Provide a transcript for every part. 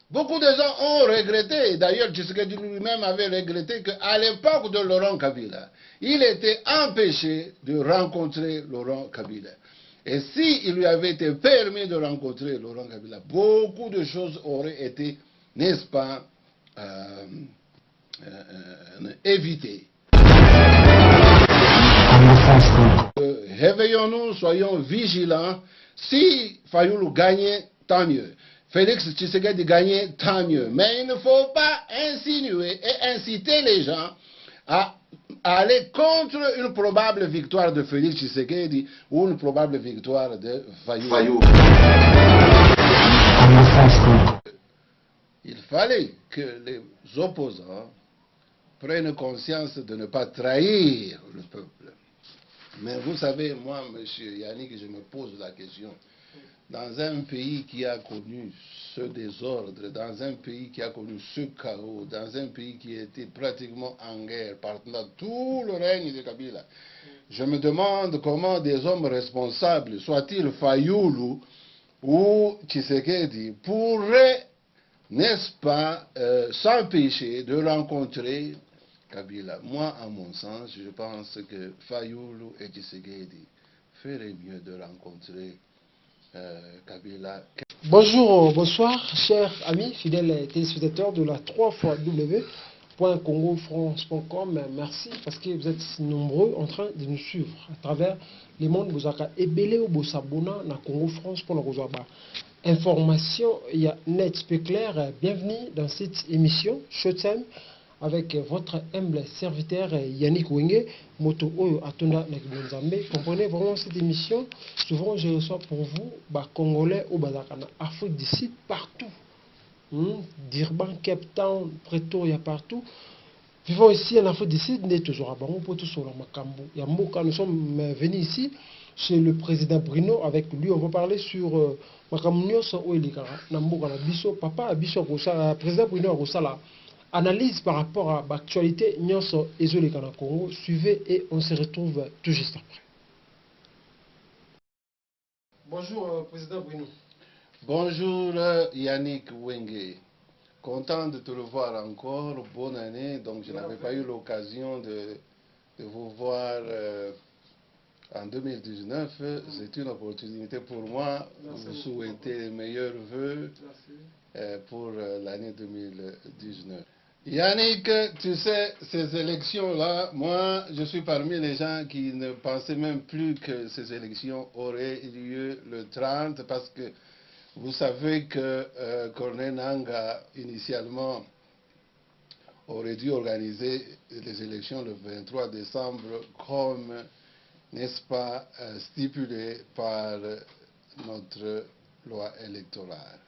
Beaucoup de gens ont regretté, d'ailleurs Tshisekedi lui-même avait regretté qu'à l'époque de Laurent Kabila, il était empêché de rencontrer Laurent Kabila. Et s'il lui avait été permis de rencontrer Laurent Kabila, beaucoup de choses auraient été, n'est-ce pas, évitées. Réveillons-nous, soyons vigilants. Si Fayoulou gagnait, tant mieux. Félix Tshisekedi gagnait, tant mieux. Mais il ne faut pas insinuer et inciter les gens à aller contre une probable victoire de Félix Tshisekedi ou une probable victoire de Fayoulou. Il fallait que les opposants prennent conscience de ne pas trahir le peuple. Mais vous savez, moi, monsieur Yannick, je me pose la question. Dans un pays qui a connu ce désordre, dans un pays qui a connu ce chaos, dans un pays qui était pratiquement en guerre pendant tout le règne de Kabila, je me demande comment des hommes responsables, soit-il Fayoulou ou Tshisekedi, pourraient, n'est-ce pas, s'empêcher de rencontrer Kabila. Moi, à mon sens, je pense que Fayoulou et Tshisekedi feraient mieux de rencontrer Kabila. Bonjour, bonsoir, chers amis, fidèles téléspectateurs de la 3xw.congofrance.com. Merci parce que vous êtes nombreux en train de nous suivre à travers les mondes. Vous avez ébélé ou s'abonner na Congo France pour nous avoir information. Il y a net clair. Bienvenue dans cette émission Showtime avec votre humble serviteur Yannick Wenge, Moto Oyo Atonda Nekbonzambe. Comprenez vraiment cette émission. Souvent, je reçois pour vous, Congolais ou Bazakana, Afrique d'ici, partout. Durban, Cape Town, Pretoria, partout. Vivons ici en Afrique d'ici, n'est toujours à Bango, pour tout sur la Makambo. Nous sommes venus ici chez le président Bruno. Avec lui, on va parler sur Makambo Nyonso Oelikara, Namboka na Biso, Papa Biso Rosa, président Bruno Rosala. Analyse par rapport à l'actualité Nyonso Ezoleka na Congo. Suivez et on se retrouve tout juste après. Bonjour, président Bruno. Bonjour, Yannick Wenge. Content de te revoir encore. Bonne année. Donc, je n'avais pas eu l'occasion de vous voir en 2019. C'est une opportunité pour moi de vous souhaiter les meilleurs vœux pour l'année 2019. Yannick, tu sais, ces élections-là, moi, je suis parmi les gens qui ne pensaient même plus que ces élections auraient lieu le 30 parce que vous savez que Corneille Nangaa, initialement, aurait dû organiser les élections le 23 décembre comme, n'est-ce pas, stipulé par notre loi électorale.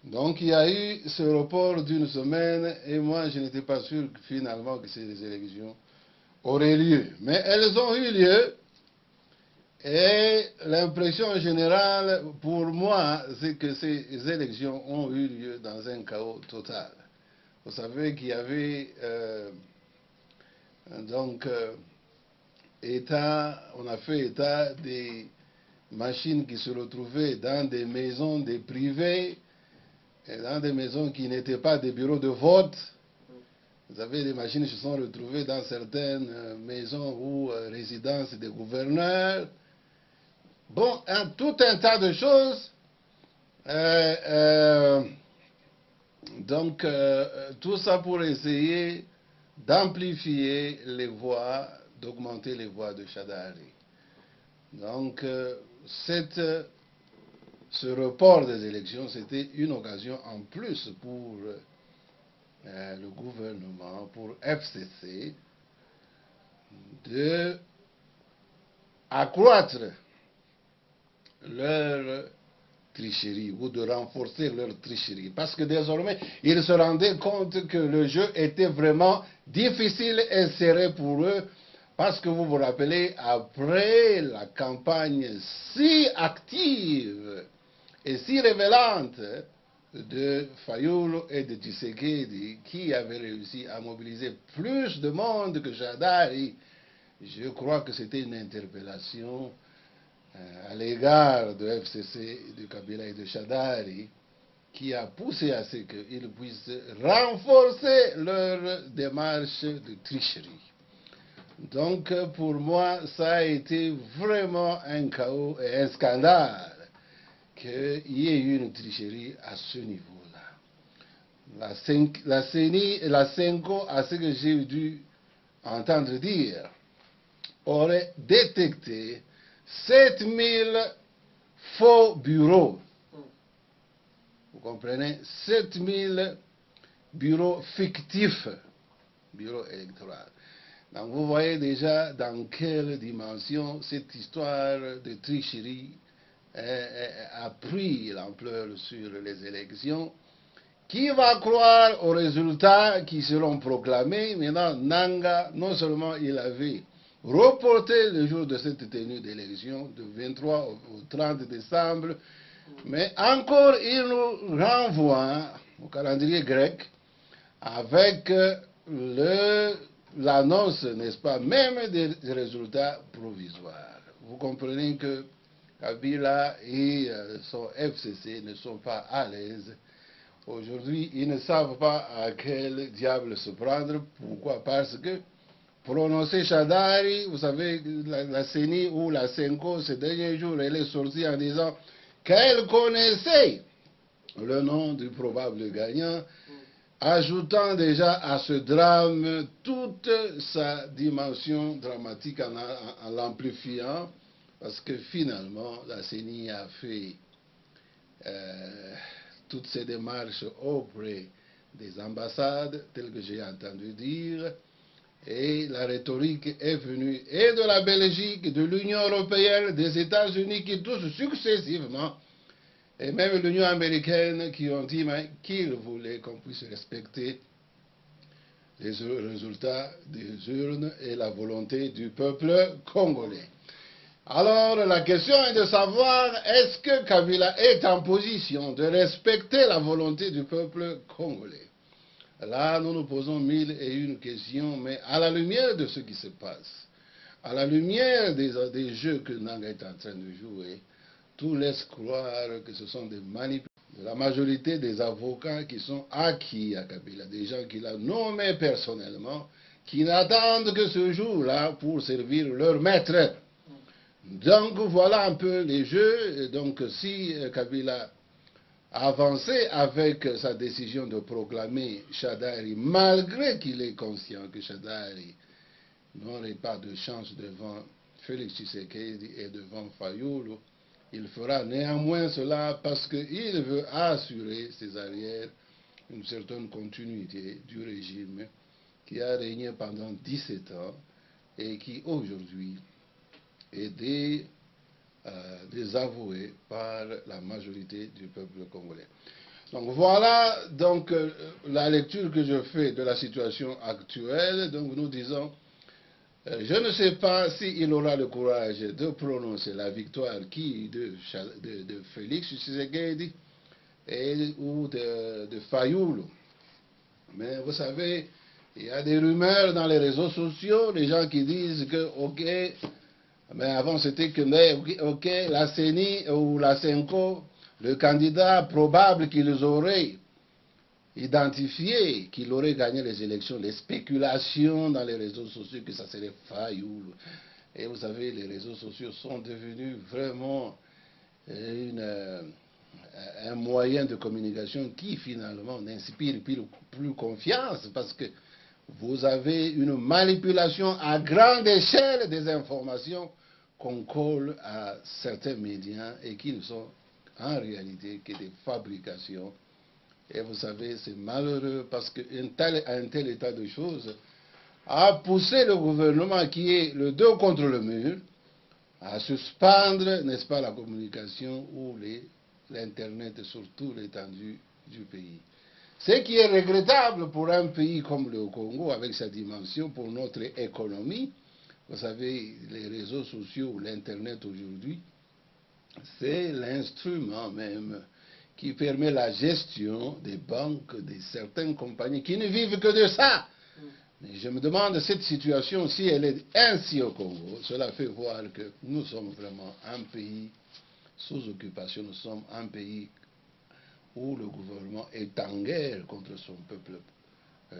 Donc il y a eu ce report d'une semaine et moi je n'étais pas sûr finalement que ces élections auraient lieu. Mais elles ont eu lieu et l'impression générale pour moi c'est que ces élections ont eu lieu dans un chaos total. Vous savez qu'il y avait on a fait état des machines qui se retrouvaient dans des maisons des privés, et dans des maisons qui n'étaient pas des bureaux de vote. Vous avez des machines qui se sont retrouvées dans certaines maisons ou résidences des gouverneurs. Bon, tout un tas de choses. Tout ça pour essayer d'amplifier les voix, d'augmenter les voix de Shadari. Donc, ce report des élections, c'était une occasion en plus pour le gouvernement, pour FCC, de accroître leur tricherie ou de renforcer leur tricherie. Parce que désormais, ils se rendaient compte que le jeu était vraiment difficile et serré pour eux. Parce que vous vous rappelez, après la campagne si active et si révélante de Fayoulou et de Tshisekedi, qui avait réussi à mobiliser plus de monde que Shadari, je crois que c'était une interpellation à l'égard de FCC, de Kabila et de Shadari, qui a poussé à ce qu'ils puissent renforcer leur démarche de tricherie. Donc, pour moi, ça a été vraiment un chaos et un scandale qu'il y ait eu une tricherie à ce niveau-là. La CENI et la CENCO, à ce que j'ai dû entendre dire, aurait détecté 7000 faux bureaux. Vous comprenez? 7000 bureaux fictifs, bureaux électoraux. Donc vous voyez déjà dans quelle dimension cette histoire de tricherie a pris l'ampleur sur les élections. Qui va croire aux résultats qui seront proclamés? Maintenant, Nanga, non seulement il avait reporté le jour de cette tenue d'élection, du 23 au 30 décembre, mais encore il nous renvoie au calendrier grec avec l'annonce, n'est-ce pas, même des résultats provisoires. Vous comprenez que Kabila et son FCC ne sont pas à l'aise. Aujourd'hui, ils ne savent pas à quel diable se prendre. Pourquoi? Parce que prononcer Shadari, vous savez, la CENI ou la CENCO, ces derniers jours, elle est sortie en disant qu'elle connaissait le nom du probable gagnant, ajoutant déjà à ce drame toute sa dimension dramatique en l'amplifiant, parce que finalement, la CENI a fait toutes ces démarches auprès des ambassades, telles que j'ai entendu dire, et la rhétorique est venue et de la Belgique, de l'Union européenne, des États-Unis, qui tous successivement, et même l'Union américaine, qui ont dit qu'ils voulaient qu'on puisse respecter les résultats des urnes et la volonté du peuple congolais. Alors, la question est de savoir, est-ce que Kabila est en position de respecter la volonté du peuple congolais? Là, nous nous posons 1001 questions, mais à la lumière de ce qui se passe, à la lumière des jeux que Nanga est en train de jouer, tout laisse croire que ce sont des manipulations. La majorité des avocats qui sont acquis à Kabila, des gens qu'il a nommés personnellement, qui n'attendent que ce jour-là pour servir leur maître. Donc voilà un peu les jeux. Donc si Kabila avançait avec sa décision de proclamer Shadari, malgré qu'il est conscient que Shadari n'aurait pas de chance devant Félix Tshisekedi et devant Fayulu, il fera néanmoins cela parce qu'il veut assurer ses arrières une certaine continuité du régime qui a régné pendant 17 ans et qui aujourd'hui est désavoué par la majorité du peuple congolais. Donc voilà donc, la lecture que je fais de la situation actuelle. Donc nous disons, je ne sais pas s'il aura le courage de prononcer la victoire de Félix Tshisekedi ou de Fayulu. Mais vous savez, il y a des rumeurs dans les réseaux sociaux, des gens qui disent que, ok, mais avant c'était que, ok, la CENI ou la CENCO, le candidat probable qu'ils auraient identifié, qu'il aurait gagné les élections, les spéculations dans les réseaux sociaux, que ça serait Fayulu. Et vous savez, les réseaux sociaux sont devenus vraiment un moyen de communication qui finalement n'inspire plus confiance, parce que vous avez une manipulation à grande échelle des informations qu'on colle à certains médias et qui ne sont en réalité que des fabrications. Et vous savez, c'est malheureux parce qu'un tel état de choses a poussé le gouvernement qui est le dos contre le mur à suspendre, n'est-ce pas, la communication ou l'Internet sur toute l'étendue du pays. Ce qui est regrettable pour un pays comme le Congo, avec sa dimension, pour notre économie. Vous savez, les réseaux sociaux, l'Internet aujourd'hui, c'est l'instrument même qui permet la gestion des banques, de certaines compagnies qui ne vivent que de ça. Mais je me demande, cette situation, si elle est ainsi au Congo, cela fait voir que nous sommes vraiment un pays sous occupation, nous sommes un pays où le gouvernement est en guerre contre son peuple,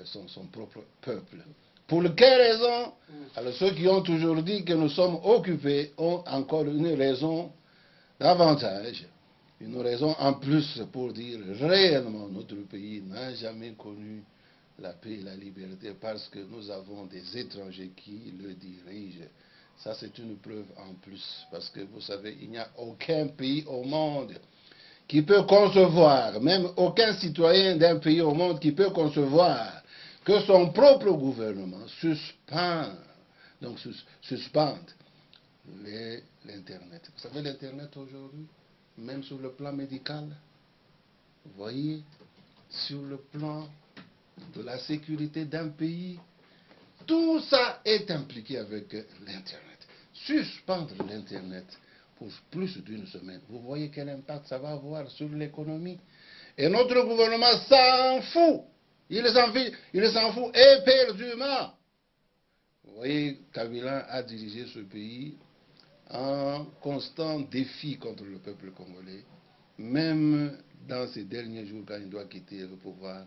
son propre peuple. Pour quelle raison? Alors ceux qui ont toujours dit que nous sommes occupés ont encore une raison davantage, une raison en plus pour dire réellement notre pays n'a jamais connu la paix et la liberté parce que nous avons des étrangers qui le dirigent. Ça c'est une preuve en plus parce que vous savez, il n'y a aucun pays au monde qui peut concevoir, même aucun citoyen d'un pays au monde qui peut concevoir que son propre gouvernement suspende l'Internet. Vous savez, l'Internet aujourd'hui, même sur le plan médical, vous voyez, sur le plan de la sécurité d'un pays, tout ça est impliqué avec l'Internet. Suspendre l'Internet pour plus d'une semaine, vous voyez quel impact ça va avoir sur l'économie. Et notre gouvernement s'en fout. Il s'en fout éperdument. Vous voyez, Kabila a dirigé ce pays en constant défi contre le peuple congolais. Même dans ces derniers jours, quand il doit quitter le pouvoir,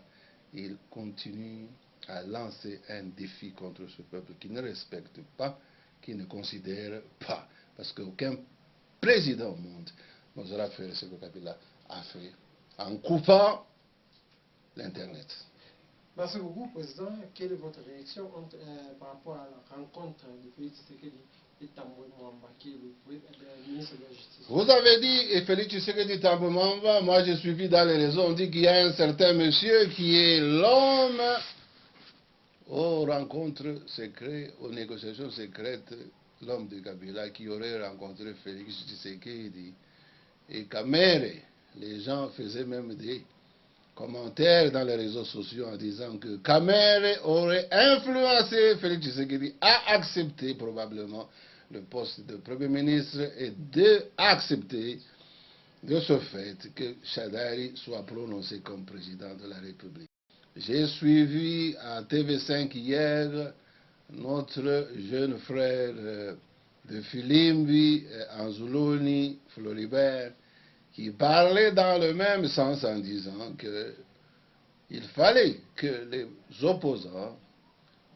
il continue à lancer un défi contre ce peuple qui ne respecte pas, qui ne considère pas. Parce qu'aucun président au monde n'osera faire ce que Kabila a fait en coupant l'Internet. Merci beaucoup, Président. Quelle est votre réaction par rapport à la rencontre de Félix Tshisekedi et Tambwe Mwamba, qui est le ministre de la Justice? Vous avez dit, et Félix Tshisekedi Tambwe Mwamba, moi j'ai suivi dans les réseaux, on dit qu'il y a un certain monsieur qui est l'homme aux rencontres secrètes, aux négociations secrètes, l'homme de Kabila qui aurait rencontré Félix Tshisekedi et Kamere. Les gens faisaient même des commentaires dans les réseaux sociaux en disant que Kamere aurait influencé Félix Tshisekedi à accepter probablement le poste de Premier ministre et d'accepter de ce fait que Shadari soit prononcé comme président de la République. J'ai suivi à TV5 hier notre jeune frère de Filimbi, Anzuloni, Floribert, qui parlait dans le même sens en disant qu'il fallait que les opposants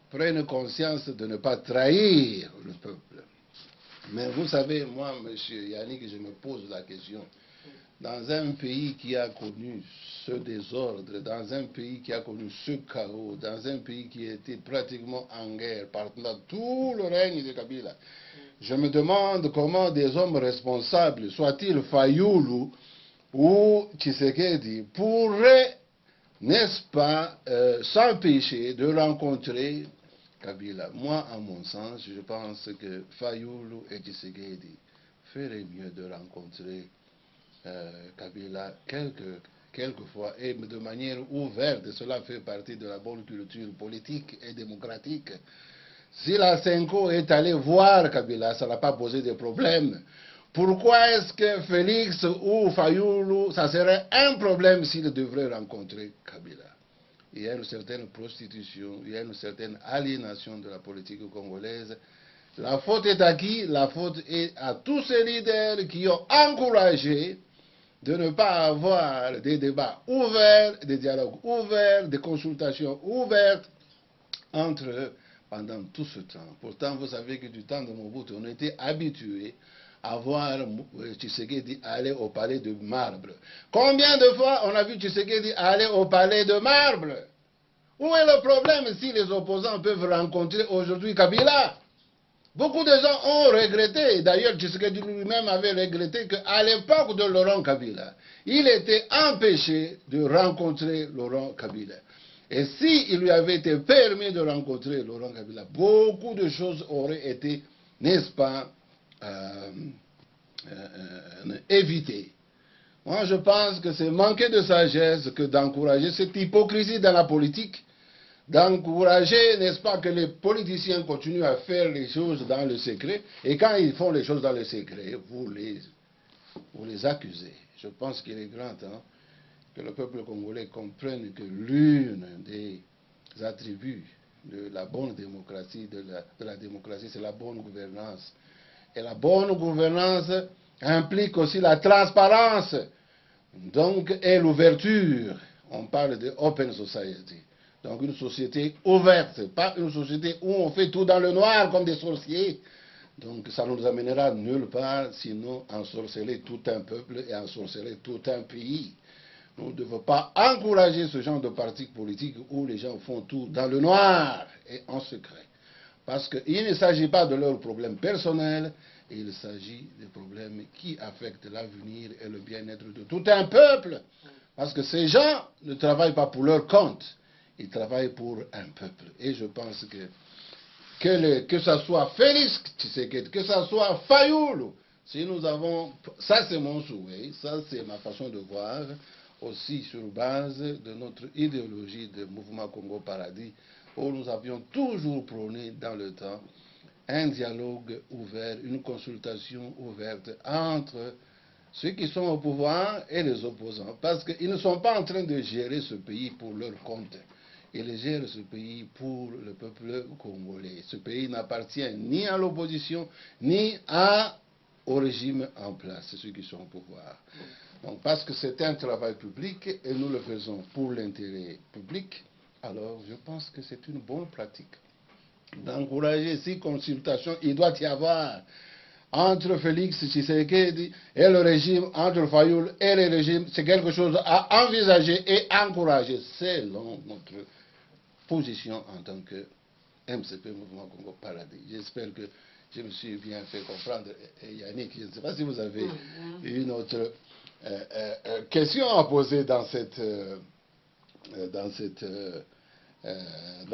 prennent conscience de ne pas trahir le peuple. Mais vous savez, moi, monsieur Yannick, je me pose la question. Dans un pays qui a connu ce désordre, dans un pays qui a connu ce chaos, dans un pays qui était pratiquement en guerre pendant tout le règne de Kabila, je me demande comment des hommes responsables, soit-il Fayoulou ou Tshisekedi, pourraient, n'est-ce pas, s'empêcher de rencontrer Kabila. Moi, à mon sens, je pense que Fayoulou et Tshisekedi feraient mieux de rencontrer Kabila quelquefois et de manière ouverte. Cela fait partie de la bonne culture politique et démocratique. Si la Senko est allé voir Kabila, ça n'a pas posé de problème. Pourquoi est-ce que Félix ou Fayoulou, ça serait un problème s'ils devraient rencontrer Kabila? Il y a une certaine prostitution, il y a une certaine aliénation de la politique congolaise. La faute est à qui? La faute est à tous ces leaders qui ont encouragé de ne pas avoir des débats ouverts, des dialogues ouverts, des consultations ouvertes entre eux pendant tout ce temps. Pourtant, vous savez que du temps de Mobutu, on était habitué à voir Tshisekedi aller au palais de marbre. Combien de fois on a vu Tshisekedi aller au palais de marbre? Où est le problème si les opposants peuvent rencontrer aujourd'hui Kabila? Beaucoup de gens ont regretté, d'ailleurs Tshisekedi lui-même avait regretté qu'à l'époque de Laurent Kabila, il était empêché de rencontrer Laurent Kabila. Et s'il lui avait été permis de rencontrer Laurent Kabila, beaucoup de choses auraient été, n'est-ce pas, évitées. Moi, je pense que c'est manquer de sagesse que d'encourager cette hypocrisie dans la politique, d'encourager, n'est-ce pas, que les politiciens continuent à faire les choses dans le secret, et quand ils font les choses dans le secret, vous les accusez. Je pense qu'il est grand temps que le peuple congolais comprenne que l'une des attributs de la bonne démocratie, de la démocratie, c'est la bonne gouvernance. Et la bonne gouvernance implique aussi la transparence. Donc, et l'ouverture, on parle de open society. Donc une société ouverte, pas une société où on fait tout dans le noir comme des sorciers. Donc ça ne nous amènera nulle part, sinon ensorceler tout un peuple et ensorceler tout un pays. Nous ne devons pas encourager ce genre de parti politique où les gens font tout dans le noir et en secret. Parce qu'il ne s'agit pas de leurs problèmes personnels, il s'agit des problèmes qui affectent l'avenir et le bien-être de tout un peuple. Parce que ces gens ne travaillent pas pour leur compte, ils travaillent pour un peuple. Et je pense que ce soit Félix Tshisekedi, que ce soit Fayoulou, si nous avons, ça c'est mon souhait, ça c'est ma façon de voir, aussi sur base de notre idéologie de Mouvement Congo Paradis, où nous avions toujours prôné dans le temps un dialogue ouvert, une consultation ouverte entre ceux qui sont au pouvoir et les opposants, parce qu'ils ne sont pas en train de gérer ce pays pour leur compte. Ils gèrent ce pays pour le peuple congolais. Ce pays n'appartient ni à l'opposition, ni au régime en place, c'est ceux qui sont au pouvoir. Donc, parce que c'est un travail public et nous le faisons pour l'intérêt public, alors je pense que c'est une bonne pratique d'encourager ces consultations. Il doit y avoir entre Félix Tshisekedi et le régime, entre Fayoul et le régime, c'est quelque chose à envisager et encourager selon notre position en tant que MCP, Mouvement Congo Paradis. J'espère que je me suis bien fait comprendre. Et Yannick, je ne sais pas si vous avez une autre question à poser dans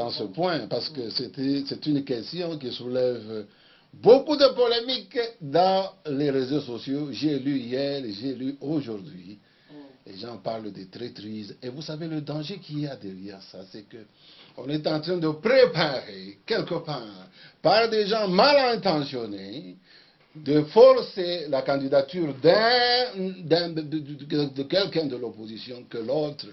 ce point, parce que c'est une question qui soulève beaucoup de polémiques dans les réseaux sociaux. J'ai lu hier, j'ai lu aujourd'hui. Les gens parlent de traîtrise. Et vous savez, le danger qu'il y a derrière ça, c'est que on est en train de préparer, quelque part, par des gens mal intentionnés, de forcer la candidature de quelqu'un de l'opposition que l'autre,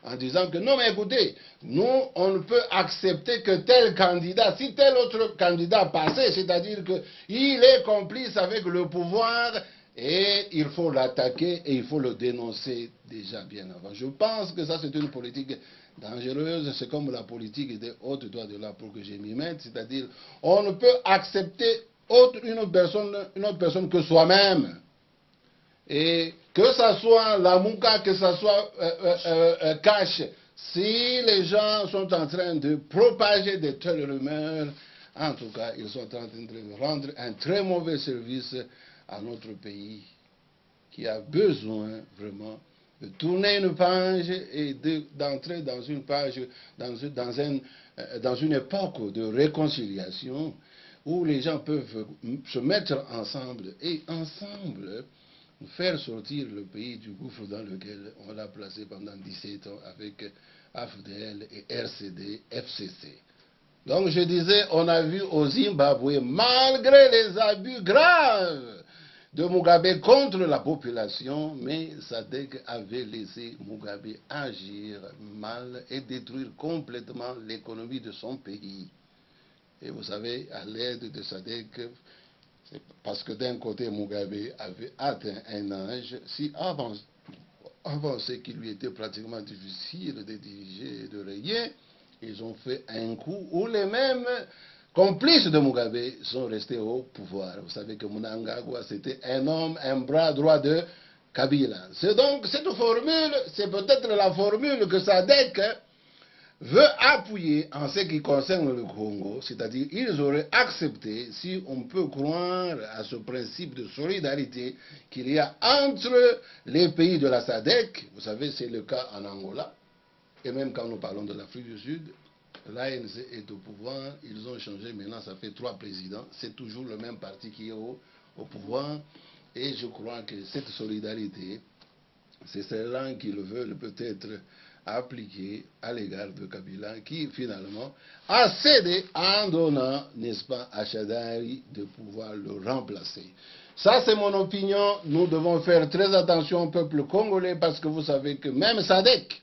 en disant que non, mais écoutez, nous, on ne peut accepter que tel candidat, si tel autre candidat passait, c'est-à-dire qu'il est complice avec le pouvoir, et il faut l'attaquer et il faut le dénoncer déjà bien avant. Je pense que ça, c'est une politique dangereuse. C'est comme la politique des hautes doigts de là pour que je m'y mette. C'est-à-dire, on ne peut accepter une autre personne que soi-même. Et que ça soit la Mouka, que ça soit Cash, si les gens sont en train de propager de telles rumeurs, en tout cas, ils sont en train de rendre un très mauvais service à notre pays, qui a besoin vraiment de tourner une page et d'entrer dans une page, dans une époque de réconciliation où les gens peuvent se mettre ensemble et ensemble faire sortir le pays du gouffre dans lequel on l'a placé pendant 17 ans avec AFDL et RCD, FCC. Donc je disais, on a vu au Zimbabwe, malgré les abus graves de Mugabe contre la population, mais SADC avait laissé Mugabe agir mal et détruire complètement l'économie de son pays. Et vous savez, à l'aide de SADC, parce que d'un côté Mugabe avait atteint un âge si avancé qu'il lui était pratiquement difficile de diriger et de régner, ils ont fait un coup où les mêmes complices de Mugabe sont restés au pouvoir. Vous savez que Mnangagwa, c'était un homme, un bras droit de Kabila. C'est donc cette formule, c'est peut-être la formule que SADC veut appuyer en ce qui concerne le Congo, c'est-à-dire ils auraient accepté, si on peut croire à ce principe de solidarité qu'il y a entre les pays de la SADC, vous savez c'est le cas en Angola, et même quand nous parlons de l'Afrique du Sud, l'ANC est au pouvoir, ils ont changé, maintenant ça fait 3 présidents, c'est toujours le même parti qui est au pouvoir, et je crois que cette solidarité, c'est celle-là qu'ils veulent peut-être appliquer à l'égard de Kabila, qui finalement a cédé en donnant, n'est-ce pas, à Chadari de pouvoir le remplacer. Ça, c'est mon opinion. Nous devons faire très attention au peuple congolais, parce que vous savez que même SADC,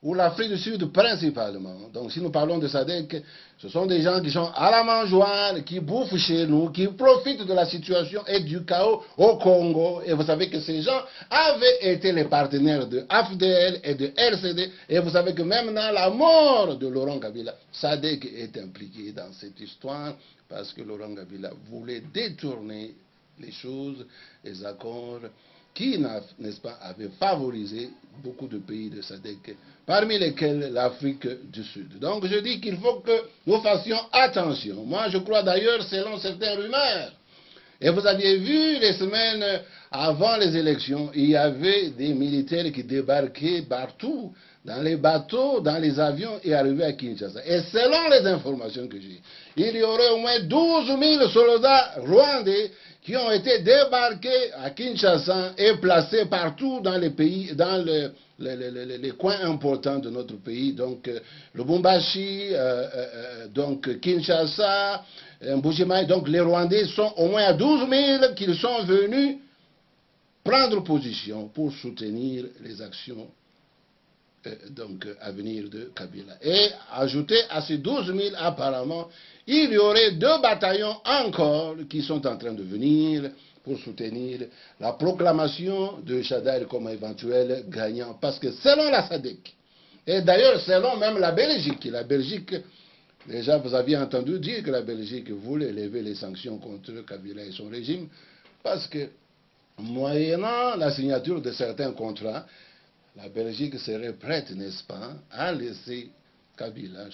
ou l'Afrique du Sud principalement. Donc si nous parlons de SADC, ce sont des gens qui sont à la mangeoire, qui bouffent chez nous, qui profitent de la situation et du chaos au Congo. Et vous savez que ces gens avaient été les partenaires de AFDL et de RCD. Et vous savez que même dans la mort de Laurent Kabila, SADC est impliqué dans cette histoire parce que Laurent Kabila voulait détourner les choses, les accords qui, n'est-ce pas, avaient favorisé beaucoup de pays de SADC, parmi lesquels l'Afrique du Sud. Donc je dis qu'il faut que nous fassions attention. Moi je crois d'ailleurs, selon certaines rumeurs, et vous aviez vu les semaines avant les élections, il y avait des militaires qui débarquaient partout, dans les bateaux, dans les avions et arrivaient à Kinshasa. Et selon les informations que j'ai, il y aurait au moins 12 000 soldats rwandais qui ont été débarqués à Kinshasa et placés partout dans les pays, dans les coins importants de notre pays, donc Lubumbashi, donc Kinshasa, Mbujimayi. Donc les Rwandais sont au moins à 12 000 qui sont venus prendre position pour soutenir les actions donc à venir de Kabila. Et ajouté à ces 12 000, apparemment, il y aurait 2 bataillons encore qui sont en train de venir pour soutenir la proclamation de Chadar comme éventuel gagnant. Parce que selon la SADC, et d'ailleurs selon même la Belgique, déjà vous aviez entendu dire que la Belgique voulait lever les sanctions contre Kabila et son régime, parce que moyennant la signature de certains contrats, la Belgique serait prête, n'est-ce pas, à laisser Kabila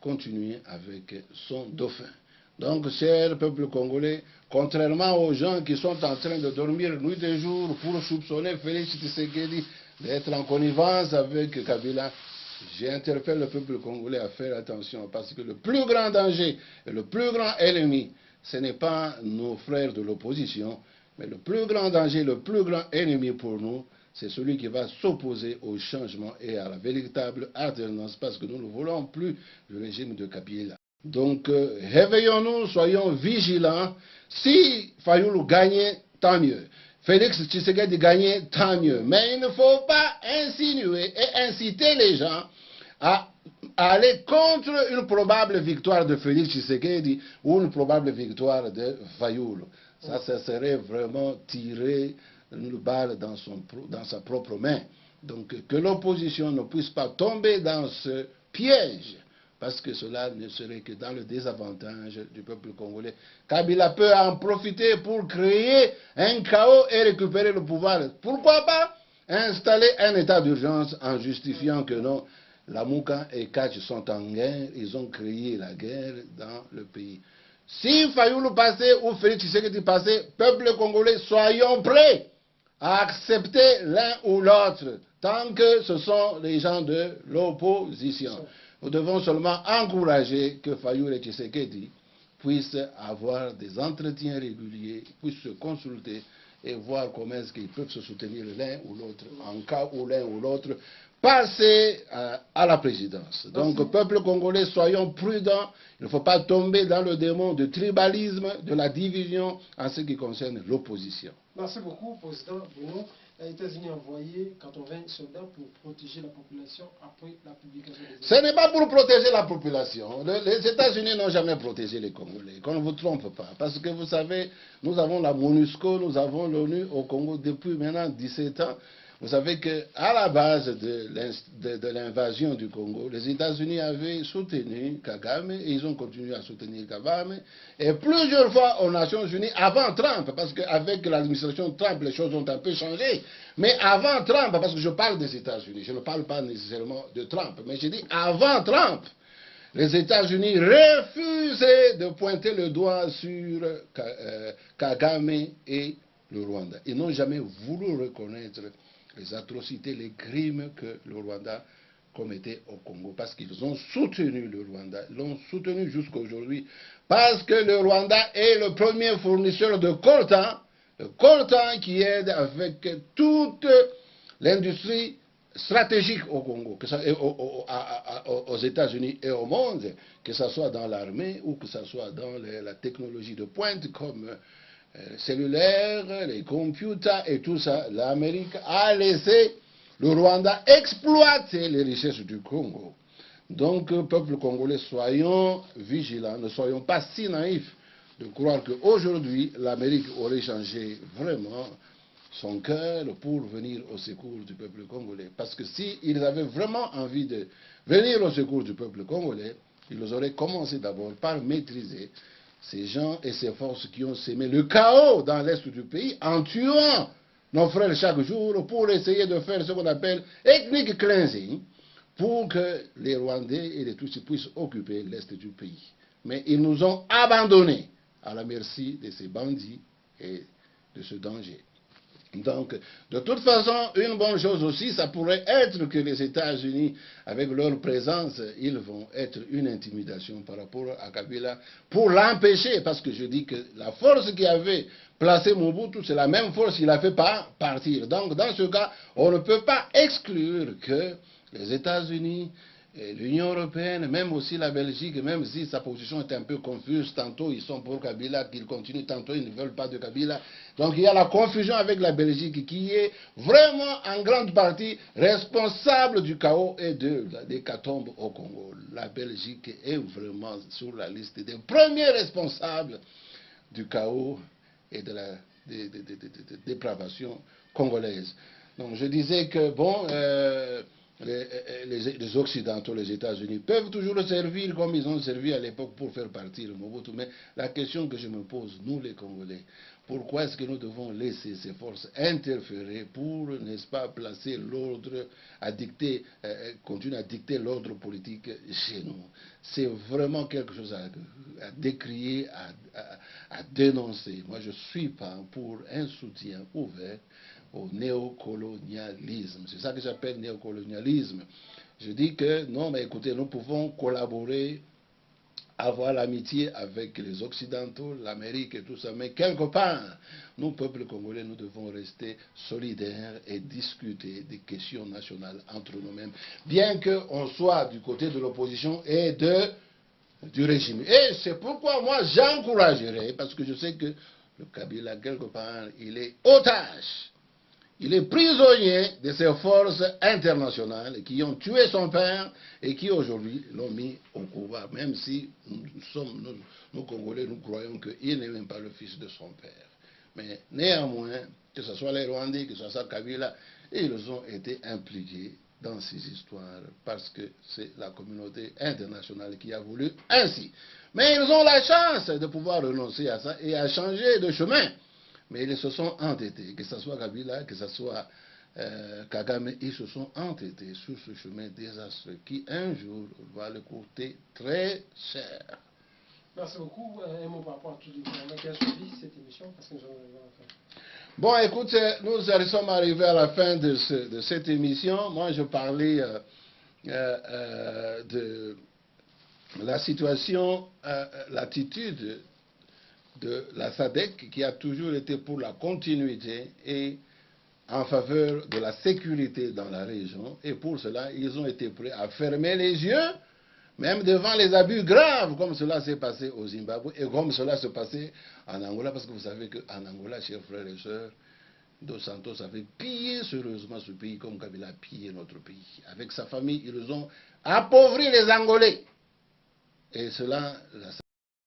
continuer avec son dauphin. Donc, cher peuple congolais, contrairement aux gens qui sont en train de dormir nuit et jour pour soupçonner Félix Tshisekedi d'être en connivence avec Kabila, j'interpelle le peuple congolais à faire attention, parce que le plus grand danger et le plus grand ennemi, ce n'est pas nos frères de l'opposition, mais le plus grand danger, le plus grand ennemi pour nous, c'est celui qui va s'opposer au changement et à la véritable alternance, parce que nous ne voulons plus le régime de Kabila. Donc, réveillons-nous, soyons vigilants. Si Fayoulou gagnait, tant mieux. Félix Tshisekedi gagnait, tant mieux. Mais il ne faut pas insinuer et inciter les gens à aller contre une probable victoire de Félix Tshisekedi ou une probable victoire de Fayoulou. Ça serait vraiment tirer une balle dans sa propre main. Donc que l'opposition ne puisse pas tomber dans ce piège, parce que cela ne serait que dans le désavantage du peuple congolais. Kabila peut en profiter pour créer un chaos et récupérer le pouvoir. Pourquoi pas installer un état d'urgence en justifiant que non, la Mouka et Katch sont en guerre, ils ont créé la guerre dans le pays. Si Fayoulou passait ou Félix Tshisekedi passait, peuple congolais, soyons prêts à accepter l'un ou l'autre, tant que ce sont les gens de l'opposition. Nous devons seulement encourager que Fayoulou et Tshisekedi puissent avoir des entretiens réguliers, puissent se consulter et voir comment est-ce qu'ils peuvent se soutenir l'un ou l'autre, en cas où l'un ou l'autre passer à la présidence. Donc, peuple congolais, soyons prudents. Il ne faut pas tomber dans le démon du tribalisme, de la division en ce qui concerne l'opposition. Merci beaucoup, Président Bruno. Les États-Unis ont envoyé 80 soldats pour protéger la population après la publication des... Ce n'est pas pour protéger la population. Les États-Unis n'ont jamais protégé les Congolais. Qu'on ne vous trompe pas. Parce que vous savez, nous avons la MONUSCO, nous avons l'ONU au Congo depuis maintenant 17 ans. Vous savez qu'à la base de l'invasion du Congo, les États-Unis avaient soutenu Kagame et ils ont continué à soutenir Kagame. Et plusieurs fois aux Nations Unies, avant Trump, parce qu'avec l'administration Trump, les choses ont un peu changé. Mais avant Trump, parce que je parle des États-Unis, je ne parle pas nécessairement de Trump, mais je dis avant Trump, les États-Unis refusaient de pointer le doigt sur Kagame et le Rwanda. Ils n'ont jamais voulu reconnaître les atrocités, les crimes que le Rwanda commettait au Congo, parce qu'ils ont soutenu le Rwanda, l'ont soutenu jusqu'à aujourd'hui, parce que le Rwanda est le premier fournisseur de coltan, le coltan qui aide avec toute l'industrie stratégique au Congo, que ça, aux États-Unis et au monde, que ce soit dans l'armée ou que ce soit dans la technologie de pointe comme cellulaires, les computers et tout ça. L'Amérique a laissé le Rwanda exploiter les richesses du Congo. Donc, peuple congolais, soyons vigilants, ne soyons pas si naïfs de croire qu'aujourd'hui, l'Amérique aurait changé vraiment son cœur pour venir au secours du peuple congolais. Parce que s'ils avaient vraiment envie de venir au secours du peuple congolais, ils auraient commencé d'abord par maîtriser ces gens et ces forces qui ont sémé le chaos dans l'est du pays en tuant nos frères chaque jour pour essayer de faire ce qu'on appelle ethnic cleansing pour que les Rwandais et les Tutsis puissent occuper l'est du pays. Mais ils nous ont abandonnés à la merci de ces bandits et de ce danger. Donc, de toute façon, une bonne chose aussi, ça pourrait être que les États-Unis, avec leur présence, ils vont être une intimidation par rapport à Kabila pour l'empêcher, parce que je dis que la force qui avait placé Mobutu, c'est la même force qui l'a fait partir. Donc, dans ce cas, on ne peut pas exclure que les États-Unis, l'Union européenne, même aussi la Belgique, même si sa position est un peu confuse, tantôt ils sont pour Kabila, qu'ils continuent, tantôt ils ne veulent pas de Kabila. Donc il y a la confusion avec la Belgique qui est vraiment en grande partie responsable du chaos et des hécatombes au Congo. La Belgique est vraiment sur la liste des premiers responsables du chaos et de la dépravation congolaise. Donc je disais que, bon, les Occidentaux, les États-Unis, peuvent toujours servir comme ils ont servi à l'époque pour faire partir Mobutu. Mais la question que je me pose, nous les Congolais, pourquoi est-ce que nous devons laisser ces forces interférer pour, n'est-ce pas, placer l'ordre, continuer à dicter l'ordre politique chez nous? C'est vraiment quelque chose à décrier, à dénoncer. Moi, je ne suis pas pour un soutien ouvert au néocolonialisme. C'est ça que j'appelle néocolonialisme. Je dis que non, mais écoutez, nous pouvons collaborer, avoir l'amitié avec les Occidentaux, l'Amérique et tout ça, mais quelque part, nous, peuple congolais, nous devons rester solidaires et discuter des questions nationales entre nous-mêmes, bien qu'on soit du côté de l'opposition et du régime. Et c'est pourquoi moi, j'encouragerais, parce que je sais que le Kabila, quelque part, il est otage. Il est prisonnier de ces forces internationales qui ont tué son père et qui aujourd'hui l'ont mis au pouvoir, même si nous Congolais, nous croyons qu'il n'est même pas le fils de son père. Mais néanmoins, que ce soit les Rwandais, que ce soit Kabila, ils ont été impliqués dans ces histoires parce que c'est la communauté internationale qui a voulu ainsi. Mais ils ont la chance de pouvoir renoncer à ça et à changer de chemin. Mais ils se sont entêtés, que ce soit Kabila, que ce soit Kagame, ils se sont entêtés sur ce chemin désastreux qui un jour va le coûter très cher. Merci beaucoup. Un mot par rapport à tous les gens qui ont suivi cette émission, parce que nous allons arriver à la fin. Bon, écoute, nous sommes arrivés à la fin de cette émission. Moi, je parlais de la situation, l'attitude de la SADC qui a toujours été pour la continuité et en faveur de la sécurité dans la région. Et pour cela, ils ont été prêts à fermer les yeux, même devant les abus graves, comme cela s'est passé au Zimbabwe et comme cela se passait en Angola, parce que vous savez qu'en Angola, chers frères et sœurs, Dos Santos avait pillé sérieusement ce pays comme Kabila a pillé notre pays. Avec sa famille, ils ont appauvri les Angolais. Et cela,